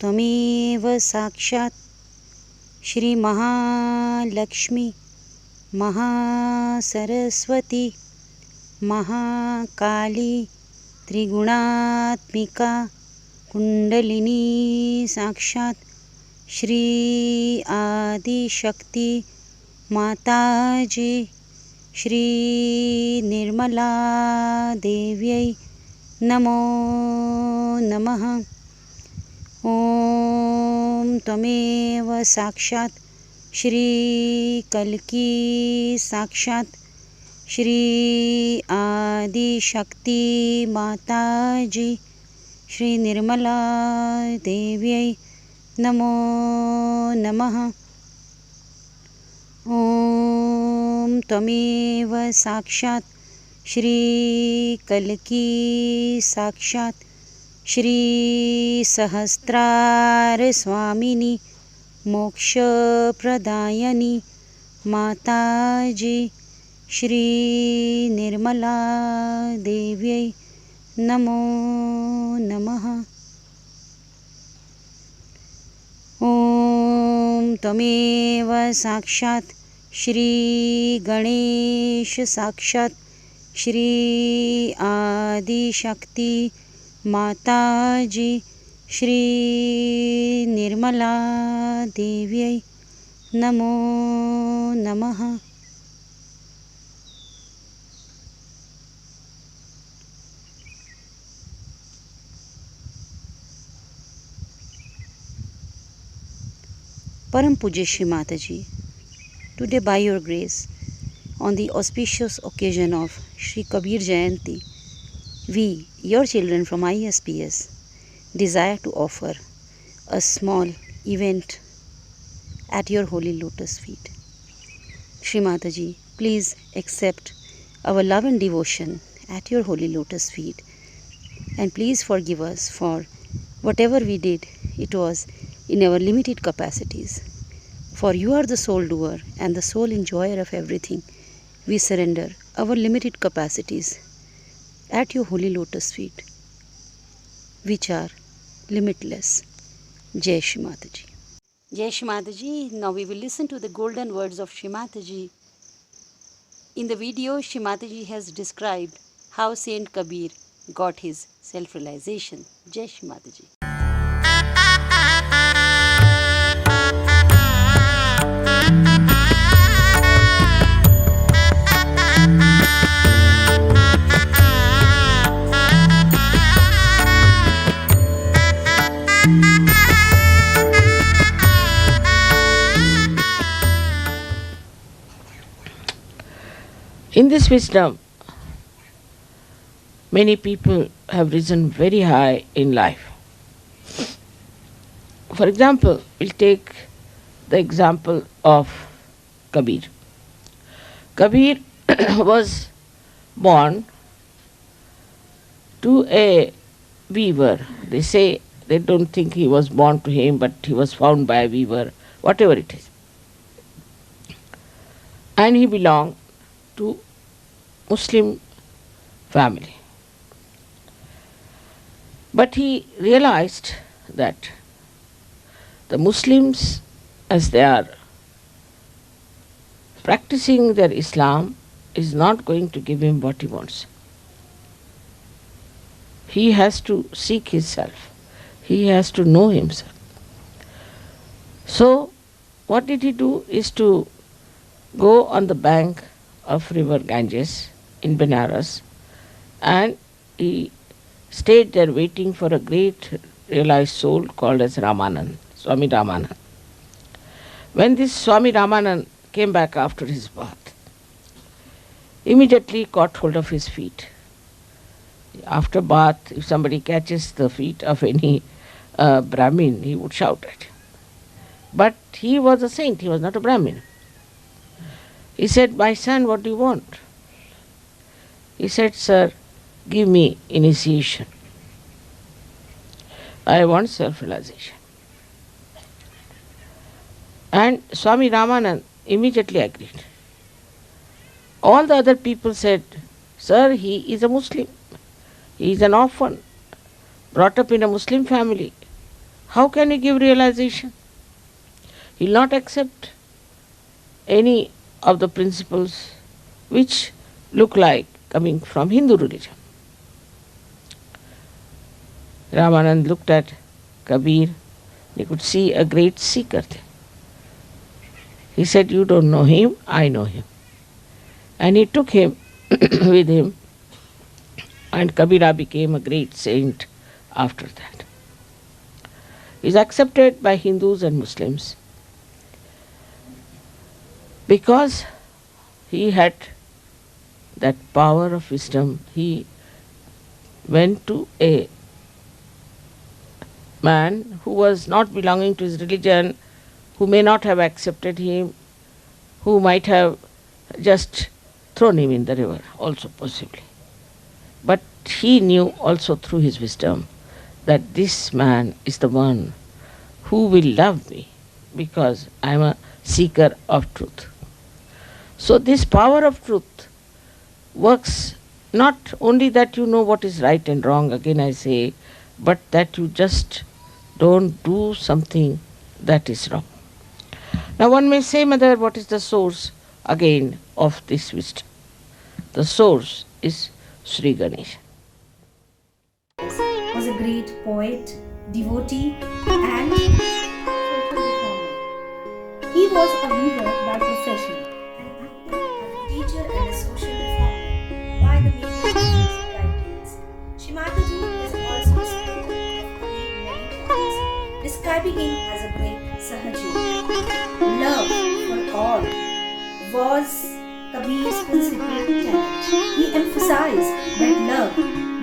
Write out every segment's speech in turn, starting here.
त्वमेव साक्षात् श्री महालक्ष्मी महासरस्वती महाकाली त्रिगुणात्मिका कुंडलिनी साक्षात् श्री आदिशक्ति माताजी श्री निर्मला देव्यै नमो नमः। ॐ त्वमेव साक्षात् श्री कल्की साक्षात् श्री आदिशक्ति माताजी श्री निर्मला देव्यै नमो नमः। ॐ त्वमेव साक्षात् श्री कल्की साक्षात् श्री सहस्रार स्वामिनी मोक्षप्रदायिनी माताजी श्री निर्मला देव्यै नमो नमः। ॐ त्वमेव साक्षात् श्री गणेश साक्षात् श्री आदिशक्ति माताजी श्री निर्मला देव्यै नमो नमः। Param Pujya Shri Mataji, today by your grace, on the auspicious occasion of Shri Kabir Jayanti, we, your children from ISPS, desire to offer a small event at your holy lotus feet. Shri Mataji, please accept our love and devotion at your holy lotus feet, and please forgive us for whatever we did. It was in our limited capacities. For you are the sole doer and the sole enjoyer of everything. We surrender our limited capacities at your holy lotus feet, which are limitless. Jai Shri Mataji. Jai Shri Mataji. Now we will listen to the golden words of Shri Mataji. In the video, Shri Mataji has described how Saint Kabir got his self-realization. Jai Shri Mataji. In this wisdom, many people have risen very high in life. For example, we'll take the example of Kabir. Kabir was born to a weaver. They say they don't think he was born to him, but he was found by a weaver, whatever it is. And he belonged to Muslim family. But he realized that the Muslims, as they are practicing their Islam, is not going to give him what he wants. He has to seek himself. He has to know himself. So, what did he do is to go on the bank of river Ganges in Benares, and he stayed there waiting for a great realized soul called as Ramanand, Swami Ramanand. When this Swami Ramanand came back after his bath, immediately caught hold of his feet. After bath, if somebody catches the feet of any Brahmin, he would shout at him. But he was a saint, he was not a Brahmin. He said, "My son, what do you want?" He said, "Sir, give me initiation. I want self-realization." And Swami Ramanand immediately agreed. All the other people said, "Sir, he is a Muslim. He is an orphan, brought up in a Muslim family. how can he give realization? He will not accept any of the principles which look like coming from Hindu religion. Ramanand looked at Kabir. He could see a great seeker there. He said, "You don't know him, I know him." And he took him with him, and Kabira became a great saint after that. He is accepted by Hindus and Muslims because he had that power of wisdom. He went to a man who was not belonging to his religion, who may not have accepted him, who might have just thrown him in the river, also possibly. But he knew also through his wisdom that this man is the one who will love me because I am a seeker of truth. So, this power of truth works not only that you know what is right and wrong, again I say, but that you just don't do something that is wrong. Now, one may say, Mother, what is the source again of this wisdom? The source is Sri Ganesha. Was a great poet, devotee, and social reformer. He was a weaver by profession, an active teacher and a social reformer by the medium of his writings. Shrimataji is also spoken of Kabir many times, describing him as a great Sahaji. Love for all was Kabir's principal tenet. He emphasized that love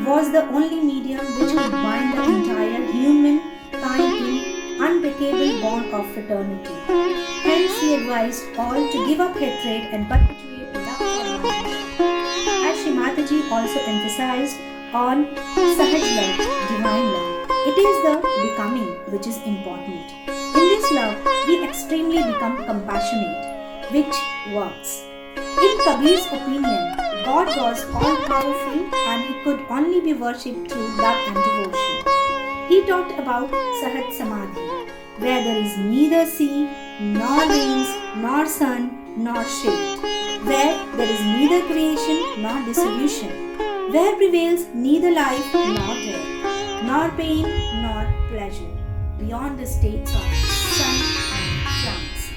was the only medium which could bind the entire humankind in unbreakable bond of fraternity. Hence, he advised all to give up hatred and perpetuate love for one another. As Shrimataji also emphasized on Sahaj love, divine love, it is the becoming which is important. In this love, we extremely become compassionate, which works. In Kabir's opinion, God was all-powerful and he could only be worshipped through love and devotion. He talked about Sahat Samadhi, where there is neither sea, nor rains, nor sun, nor shade, where there is neither creation nor dissolution, where prevails neither life nor death, nor pain nor pleasure, beyond the states of sun and trance,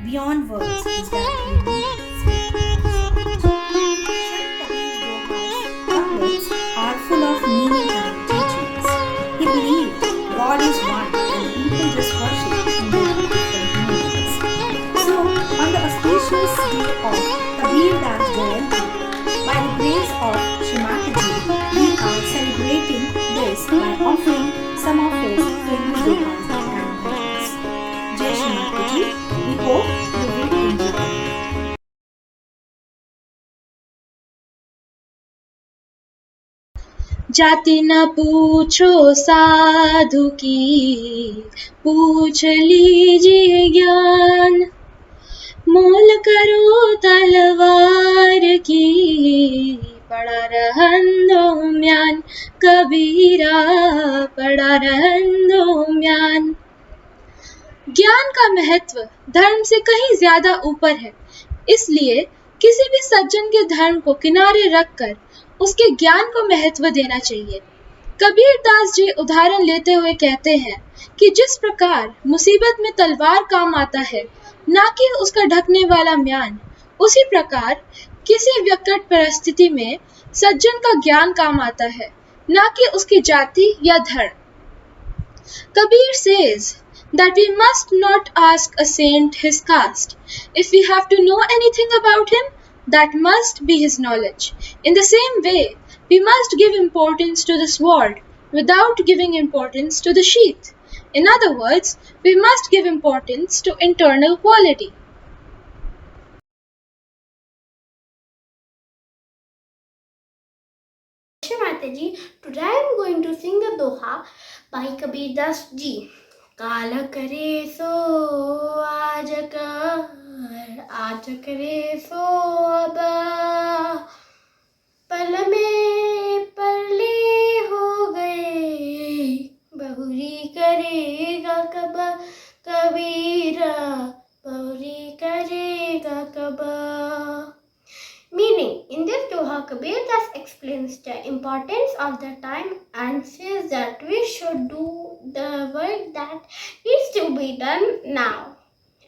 beyond words is that unique are full of meaning and teachings. He believed God is one and people just worship in their different meanings. So, on the auspicious day of Kabir Das Jayanti, by the grace of Shrimataji, we are celebrating this by offering some of his famous dohas and bhajans. Jai Shrimataji, we hope you will enjoy. जाति न पूछो साधु की, पूछ लीजिए ज्ञान। मोल करो तलवार की, पड़ा रहंदो म्यान। कबीरा पड़ा रहंदो म्यान। ज्ञान का महत्व धर्म से कहीं ज्यादा ऊपर है, इसलिए किसी भी सज्जन के धर्म को किनारे रखकर उसके ज्ञान को महत्व देना चाहिए। कबीर दास जी उदाहरण लेते हुए कहते हैं कि जिस प्रकार मुसीबत में तलवार काम आता है, ना कि उसका ढकने वाला म्यान, उसी प्रकार किसी विकट परिस्थिति में सज्जन का ज्ञान काम आता है, ना कि उसकी जाति या धर्म। Kabir says that we must not ask a saint his caste. If we have to know anything about him, that must be his knowledge. In the same way, we must give importance to the sword without giving importance to the sheath. In other words, we must give importance to internal quality. Mataji, today I am going to sing a doha by Kabir Das ji. काल करे सो आज कर, आज करे सो अब, पल में परले हो गए, बहुरी करेगा कबीर पूरी करेगा कब. Meaning, in this doha, Kabir thus explains the importance of the time and says that we should do the work that needs to be done now,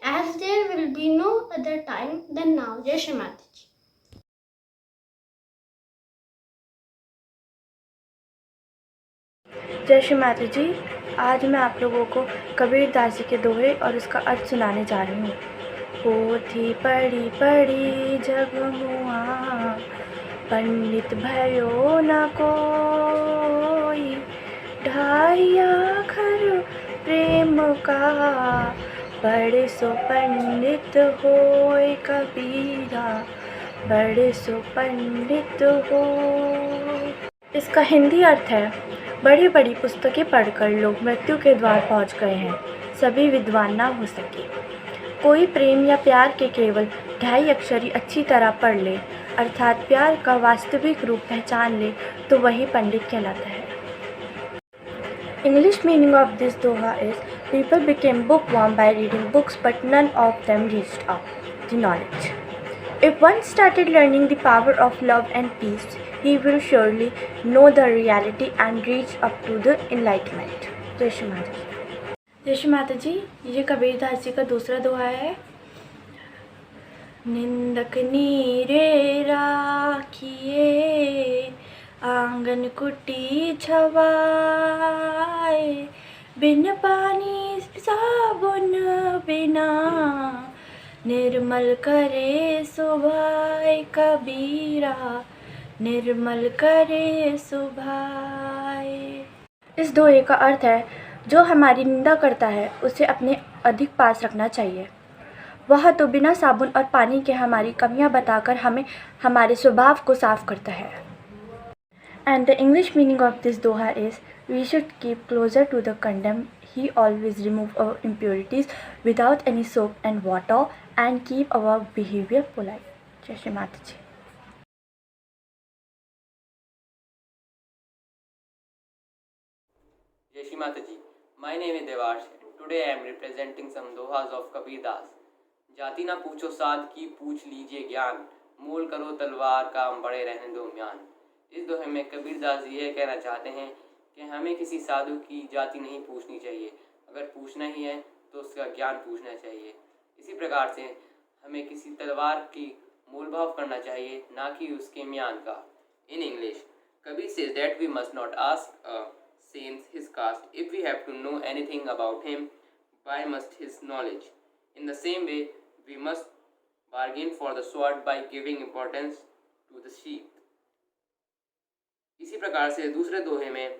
as there will be no other time than now. Jai Shri Mata Ji. जय श्री माता जी। आज मैं आप लोगों को कबीर दास जी के दोहे और उसका अर्थ सुनाने जा रही हूँ। पोथी पढ़ी पढ़ी जग मुआ, पंडित भयो न कोई, ढाई अक्षर प्रेम का, बड़े सो पंडित होय कबीरा, बड़े सो पंडित हो। इसका हिंदी अर्थ है, बड़ी बड़ी पुस्तकें पढ़कर लोग मृत्यु के द्वार पहुंच गए हैं, सभी विद्वान ना हो सके। कोई प्रेम या प्यार के केवल ढाई अक्षरी अच्छी तरह पढ़ ले, अर्थात प्यार का वास्तविक रूप पहचान ले, तो वही पंडित कहलाता है। English meaning of this doha is, people became bookworm by reading books, but none of them reached up the knowledge. If one started learning the power of love and peace, he will surely know the reality and reach up to the enlightenment. जय श्री माता जी। जय श्री माता जी। ये कबीर दास जी का दूसरा दोहा है। निंदक नीरे राखिए, आंगन कुटी छवाए, बिन पानी साबुन बिना, निर्मल करे सुभाए कबीरा, निर्मल करे सुभाए। इस दोहे का अर्थ है, जो हमारी निंदा करता है उसे अपने अधिक पास रखना चाहिए। वह तो बिना साबुन और पानी के हमारी कमियां बताकर हमें हमारे स्वभाव को साफ करता है। And the English meaning of this doha is, we should keep closer to the condemned. He always remove our impurities without any soap and water and keep our behavior polite. Jai Shri Mata Ji. Jai Shri Mata Ji. My name is Devarsh. Today I am representing some dohas of Kabir Das. जाति ना पूछो साध की, पूछ लीजिए ज्ञान, मोल करो तलवार काम, बड़े रहने दो म्यान। इस दोहे में कबीर दास जी यह कहना चाहते हैं कि हमें किसी साधु की जाति नहीं पूछनी चाहिए, अगर पूछना ही है तो उसका ज्ञान पूछना चाहिए। इसी प्रकार से हमें किसी तलवार की मोल भाव करना चाहिए, ना कि उसके म्यान का। In English, Kabir says that we must not ask a saint his caste if we have to know anything about him. Why must his knowledge? In the same way, we must bargain for the sword by giving importance to the sheath. इसी प्रकार से दूसरे दोहे में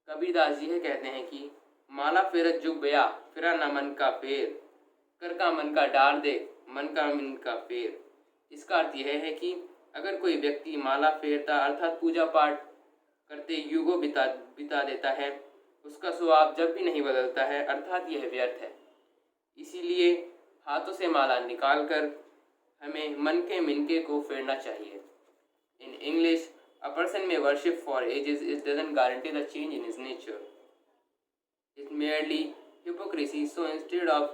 कबीरदास जी यह कहते हैं कि माला फेरत जुग बया, फिरा न मन का फेर, कर का मन का डार दे, मन का मन का फेर। इसका अर्थ यह है कि अगर कोई व्यक्ति माला फेरता अर्थात पूजा पाठ करते युगों बिता देता है, उसका स्वभाव जब भी नहीं बदलता है, अर्थात यह व्यर्थ है। इसीलिए हाथों से माला निकालकर हमें मन के मिनके को फेरना चाहिए। In English, a person may worship for ages, it doesn't guarantee the change in his nature. It's merely hypocrisy, so instead of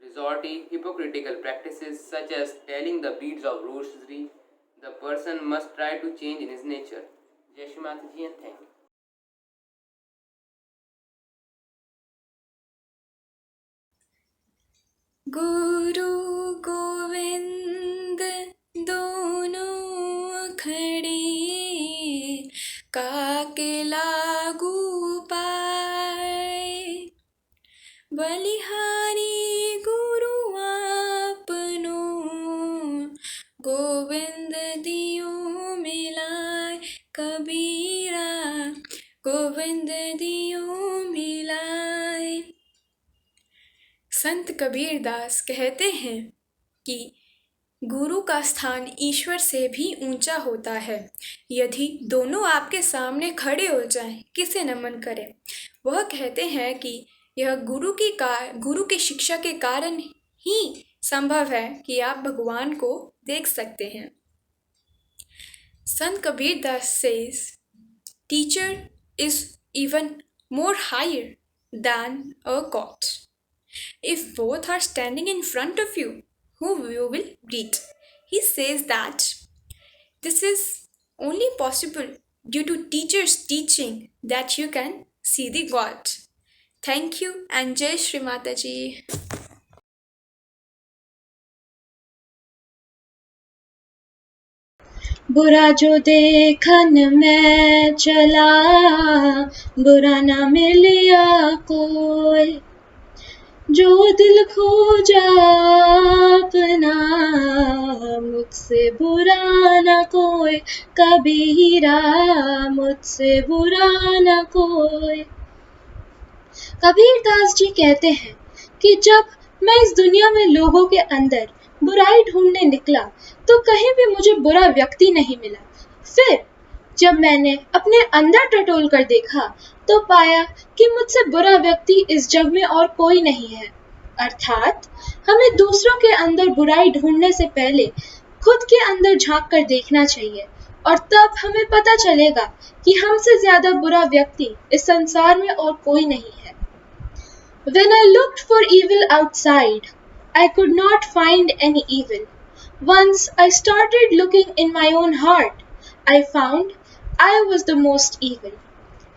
resorting hypocritical practices such as telling the beads of rosary, the person must try to change in his nature. Jai Shri Mata Ji and thank you. गुरु गोविंद दोनों खड़े, काके लागू पाए, बलिहारी गुरु आपनो, गोविंद दियो मिलाए कबीरा, गोविंद दियो मिलाए। संत कबीर दास कहते हैं कि गुरु का स्थान ईश्वर से भी ऊंचा होता है। यदि दोनों आपके सामने खड़े हो जाएं, किसे नमन करें? वह कहते हैं कि यह गुरु की शिक्षा के कारण ही संभव है कि आप भगवान को देख सकते हैं। संत Kabir Das says, teacher is even more higher than a god. If both are standing in front of you, who you will greet? He says that this is only possible due to teachers teaching that you can see the God. Thank you and Jai Shri Mataji. बुरा जो देखन मैं चला, बुरा ना मिलिया कोई, जो दिल खोजा अपना, मुझसे बुरा ना कोई, कबीरा मुझसे बुरा ना कोई। कबीर दास जी कहते हैं कि जब मैं इस दुनिया में लोगों के अंदर बुराई ढूंढने निकला तो कहीं भी मुझे बुरा व्यक्ति नहीं मिला। फिर जब मैंने अपने अंदर टटोल कर देखा तो पाया कि मुझसे बुरा व्यक्ति इस जग में और कोई नहीं है। अर्थात हमें दूसरों के अंदर बुराई ढूंढने से पहले खुद के अंदर झांक कर देखना चाहिए और तब हमें पता चलेगा कि हमसे ज्यादा बुरा व्यक्ति इस संसार में और कोई नहीं है। When I looked for evil outside, I could not find any evil. Once I started looking in my own heart, I found I was the most evil.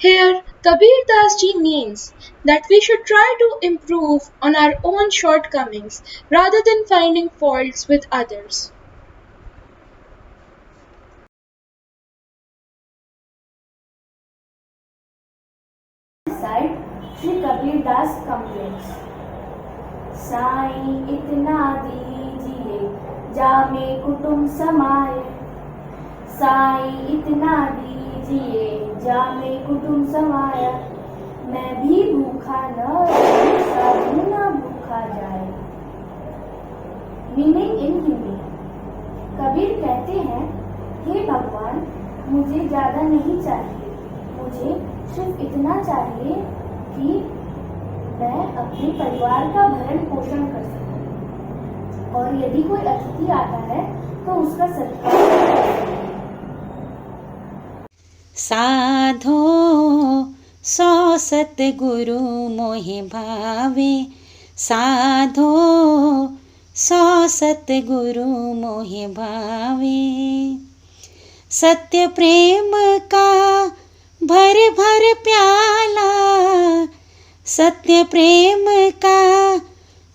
Here, Kabir Das ji means that we should try to improve on our own shortcomings rather than finding faults with others. Inside Sri Kabir Das complex. Sai इतना दीजिए जामे कुटुंब समाए, साईं इतना दीजिए जामे कुटुंब समाया, मैं भी भूखा न रहूं साधु न भूखा जाए। Meaning in Hindi. कबीर कहते हैं, हे भगवान मुझे ज्यादा नहीं चाहिए, मुझे सिर्फ इतना चाहिए कि मैं अपने परिवार का भरण पोषण कर सकूं और यदि कोई अतिथि आता है तो उसका सत्कार कर सकूं। साधो सो सतगुरु मोहि भावे, साधो सो सतगुरु मोहि भावे, सत्य प्रेम का भर भर प्याला, सत्य प्रेम का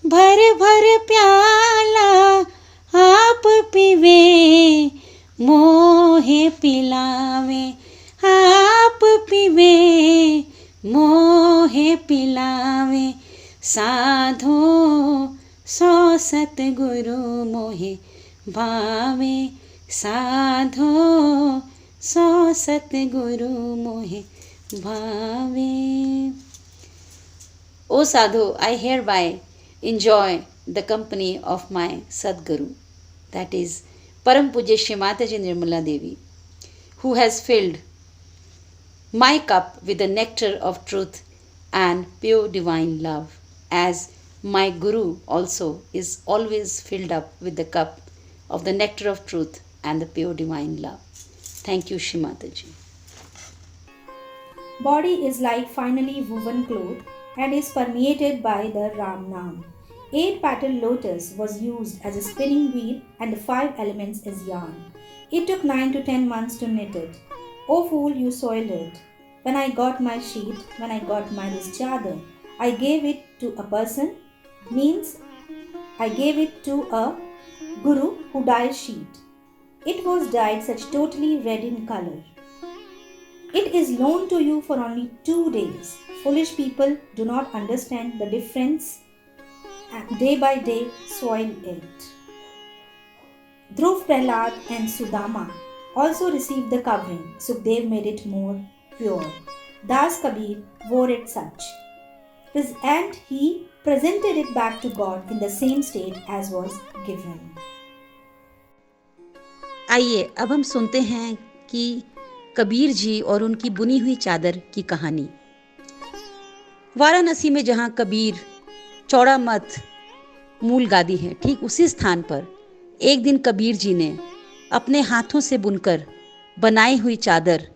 भर भर प्याला, आप पीवे मोहे पिलावे, आप पीवे मोहे पिलावे, साधो सो सतगुरु मोहे भावे, साधो सो सतगुरु मोहे भावे। O Sadhu, I hereby enjoy the company of my Sadguru, that is Param Pujya Shri Mataji Nirmala Devi, who has filled my cup with the nectar of truth and pure divine love, as my Guru also is always filled up with the cup of the nectar of truth and the pure divine love. Thank you, Shri Mataji. Body is like finely woven cloth and is permeated by the Ram Nam. 8-petaled lotus was used as a spinning wheel and the 5 elements is yarn. It took 9 to 10 months to knit it. Oh fool, you soiled it. When I got my sheet, when I got my this chadar, I gave it to a person, means I gave it to a guru who dyed sheet. It was dyed such totally red in color. It is loaned to you for only 2 days. Foolish people do not understand the difference and day by day soil it. Dhruv, Prahlad and Sudama also received the covering. Sukhdev made it more pure. Das Kabir wore it such. And he presented it back to God in the same state as was given. आइए अब हम सुनते हैं कि कबीर जी और उनकी बुनी हुई चादर की कहानी। वाराणसी में जहाँ कबीर चौड़ा मठ मूल गादी है, ठीक उसी स्थान पर एक दिन कबीर जी ने अपने हाथों से बुनकर बनाई हुई चादर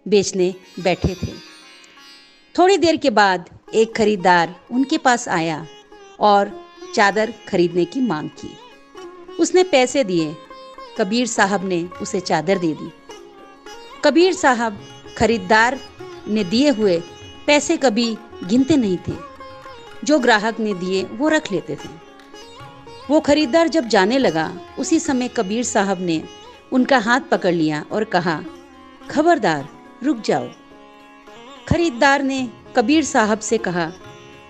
बेचने बैठे थे। थोड़ी देर के बाद एक खरीदार उनके पास आया और चादर खरीदने की मांग की। उसने पैसे दिए, कबीर साहब ने उसे चादर दे दी। कबीर साहब खरीदार ने दिए हुए पैसे कभी गिनते नहीं थे, जो ग्राहक ने दिए वो रख लेते थे। वो खरीदार जब जाने लगा, उसी समय कबीर साहब ने उनका हाथ पकड़ लिया और कहा, खबरदार, रुक जाओ। खरीदार ने कबीर साहब से कहा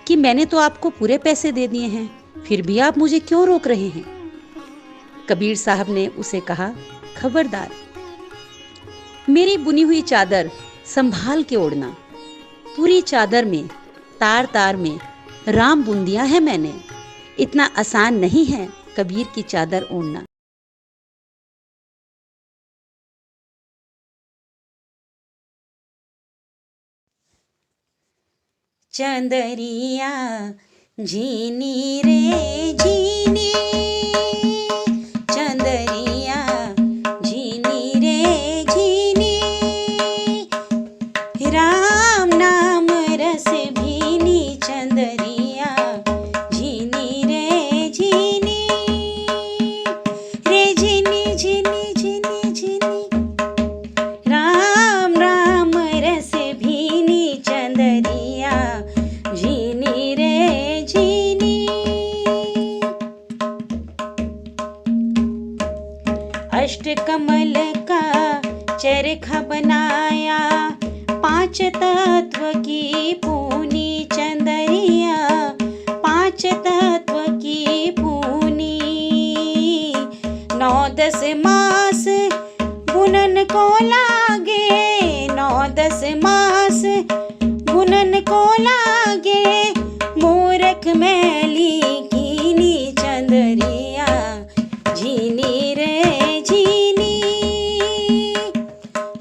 कि मैंने तो आपको पूरे पैसे दे दिए हैं, फिर भी आप मुझे क्यों रोक रहे हैं? कबीर साहब ने उसे कहा, खबरदार, मेरी बुनी हुई चादर संभाल के ओढ़ना। पूरी चादर में तार तार में राम बुन दिया है मैंने। इतना आसान नहीं है कबीर की चादर ओढ़ना। चंदरिया झीनी रे झीनी, चंदरिया झीनी रे झीनी, राम नाम रस भीनी, चंदरिया झीनी रे झीनी, रे झीनी झीनी झीनी झीनी, राम राम रस भीनी, चंदरिया झीनी रे झीनी। अष्टकमल का चरखा बनाया, 5 तत्व की पूनी, चंदरिया 5 तत्व की पूनी। 9-10 मास बुनन को लागे, 9-10 मास बुनन को लागे, मूरख मैली कीनी, चंदरिया झीनी रे झीनी,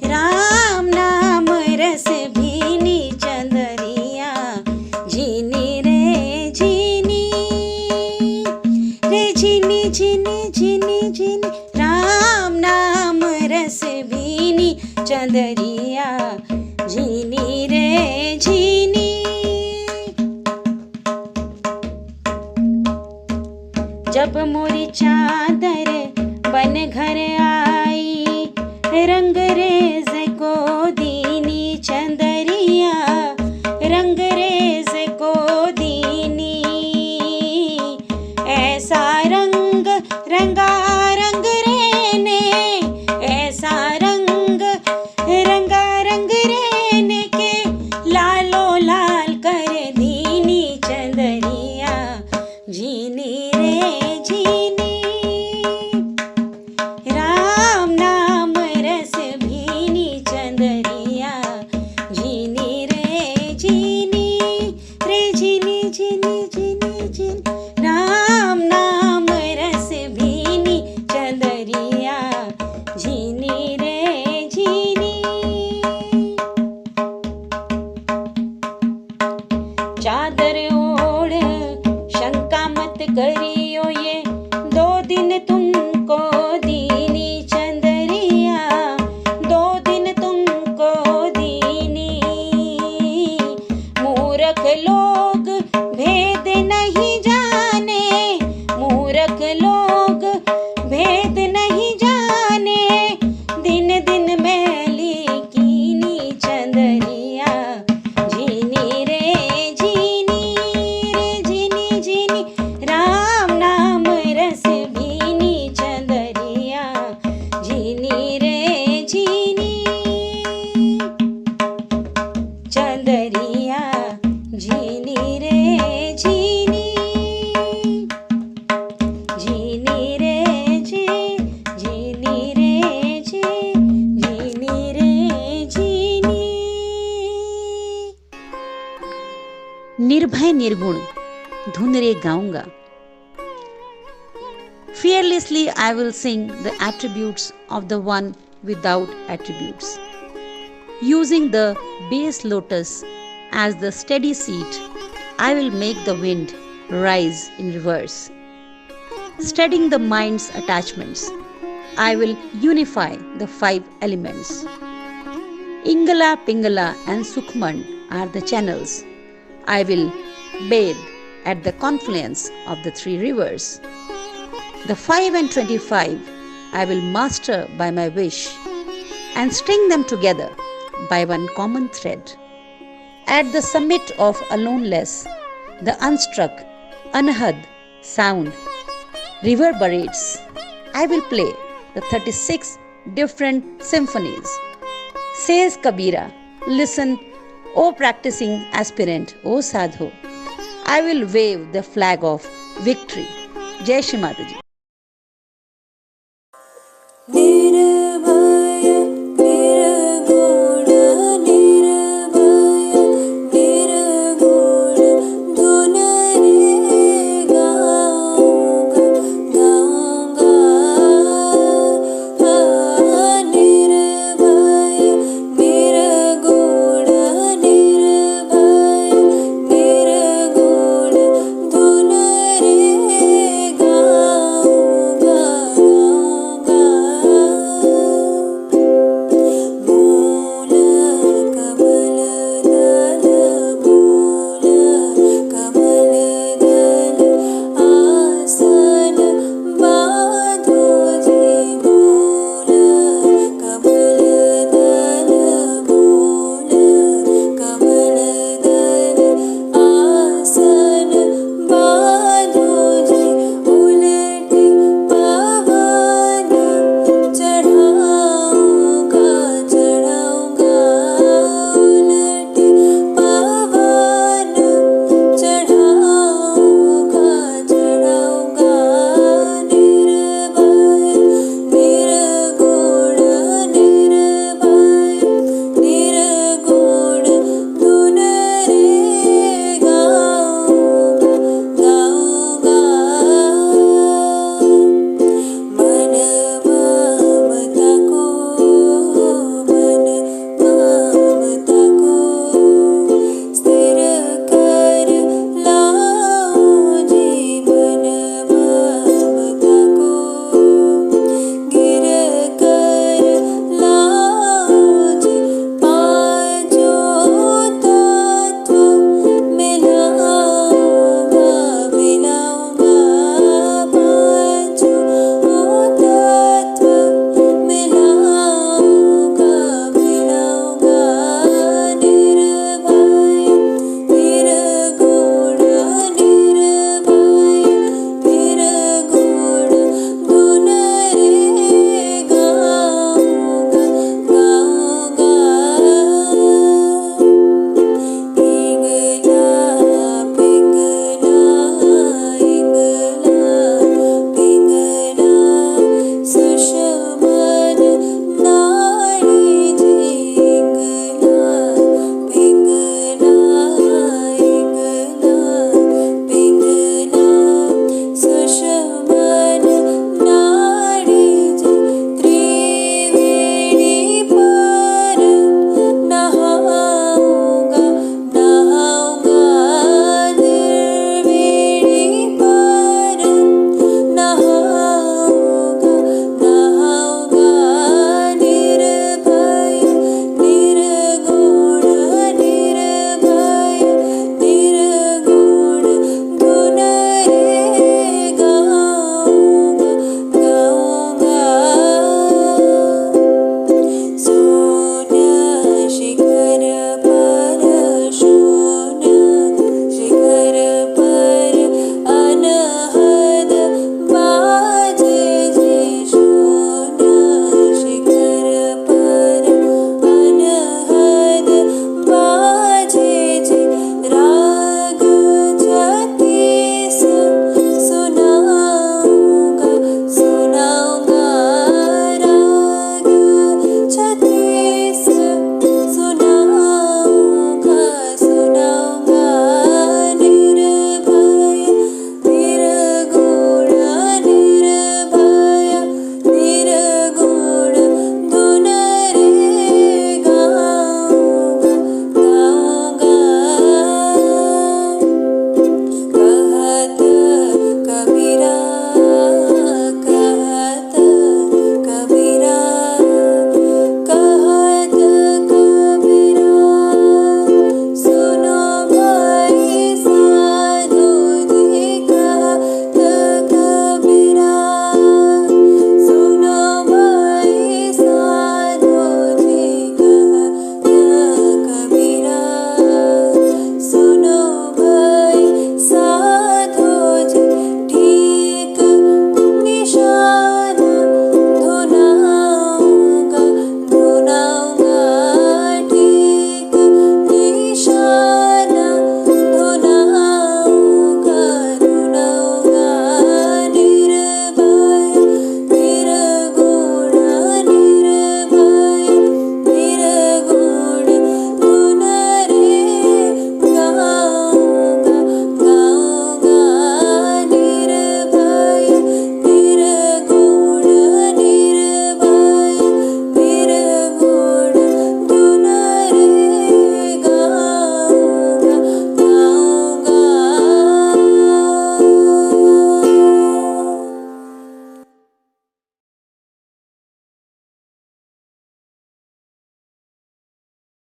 राम नाम रस भीनी, चंदरिया झीनी रे झीनी, रे झीनी झीनी झीनी झीनी, राम नाम रस भीनी, चंदरिया झीनी रे झीनी। जब मोरी चादर बन घर आई, रंग रेज को दीनी, चंदरिया रंग रेज को दीनी। ऐसा रंग रंगा रंग रेने, ऐसा रंग रंगा रंग रेने के, लालो लाल कर दीनी, चंदरिया झीनी रे झीनी, राम नाम रस भीनी, चंदरिया झीनी रे झीनी, रे झीनी झीनी झीनी झीनी, राम नाम रस भीनी, चंदरिया झीनी रे झीनी। चादर ओढ़ शंका मत करियो, ये 2 दिन तुमको दीनी, चंदरिया 2 दिन तुमको दीनी। मूर्ख लोग भेद नहीं जाने, मूर्ख लोग भेद नहीं जाने, दिन दिन मैली कीनी, चंदरिया झीनी रे झीनी, रे झीनी झीनी, राम नाम रस भीनी, चंदरिया झीनी रे झीनी, चंदरिया झीनी रे झीनी, झीनी रे झीनी रे झीनी रे झीनी। निर्भय निर्गुण धुन रे गाऊंगा। Fearlessly I will sing the attributes of the one without attributes. Using the bass lotus as the steady seat, I will make the wind rise in reverse. Studying the mind's attachments, I will unify the 5 elements. Ingala, Pingala and Sukhman are the channels. I will bathe at the confluence of the three rivers. The 5 and 25 I will master by my wish and string them together by one common thread. At the summit of Aloneless, the unstruck, unheard sound reverberates. I will play the 36 different symphonies. Says Kabira, listen, O practicing aspirant, O sadhu, I will wave the flag of victory. Jai Shri Mataji.